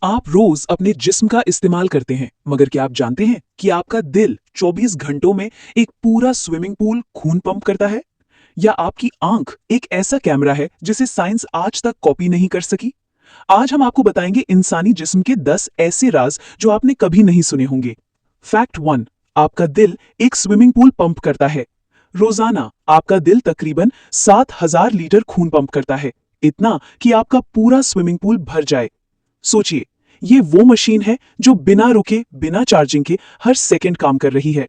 आप रोज अपने जिस्म का इस्तेमाल करते हैं, मगर क्या आप जानते हैं कि आपका दिल 24 घंटों में एक पूरा स्विमिंग पूल खून पंप करता है? या आपकी आंख एक ऐसा कैमरा है जिसे साइंस आज तक कॉपी नहीं कर सकी? आज हम आपको बताएंगे इंसानी जिस्म के 10 ऐसे राज जो आपने कभी नहीं सुने होंगे। फैक्ट 1, आपका दिल एक स्विमिंग पूल पंप करता है। रोजाना आपका दिल तकरीबन 7000 लीटर खून पंप करता है, इतना कि आपका पूरा स्विमिंग पूल भर जाए। सोचिए, ये वो मशीन है जो बिना रुके, बिना चार्जिंग के हर सेकंड काम कर रही है।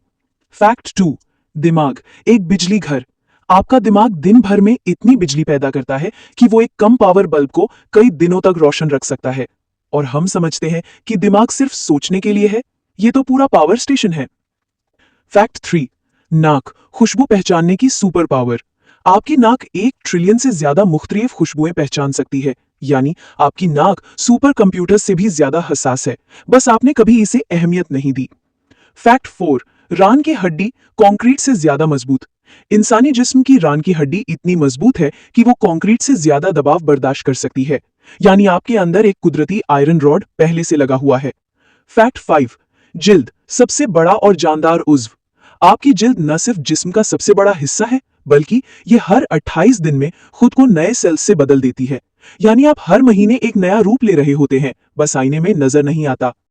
फैक्ट 2, दिमाग एक बिजली घर। आपका दिमाग दिन भर में इतनी बिजली पैदा करता है कि वो एक कम पावर बल्ब को कई दिनों तक रोशन रख सकता है। और हम समझते हैं कि दिमाग सिर्फ सोचने के लिए है, ये तो पूरा पावर स्टेशन है। फैक्ट 3, नाक खुशबू पहचानने की सुपर पावर। आपकी नाक 1 ट्रिलियन से ज्यादा मुख्तलिफ खुशबुएं पहचान सकती है, यानी आपकी नाक सुपर कंप्यूटर से भी ज्यादा हसास है, बस आपने कभी इसे अहमियत नहीं दी। फैक्ट 4, रान की हड्डी कंक्रीट से ज्यादा मजबूत। इंसानी जिस्म की रान की हड्डी इतनी मजबूत है कि वो कंक्रीट से ज्यादा दबाव बर्दाश्त कर सकती है, यानी आपके अंदर एक कुदरती आयरन रॉड पहले से लगा हुआ है। फैक्ट 5, जिल्द सबसे बड़ा और जानदार उज्व। आपकी जिल्द न सिर्फ जिस्म का सबसे बड़ा हिस्सा है, बल्कि ये हर 28 दिन में खुद को नए सेल्स से बदल देती है, यानी आप हर महीने एक नया रूप ले रहे होते हैं, बस आईने में नजर नहीं आता।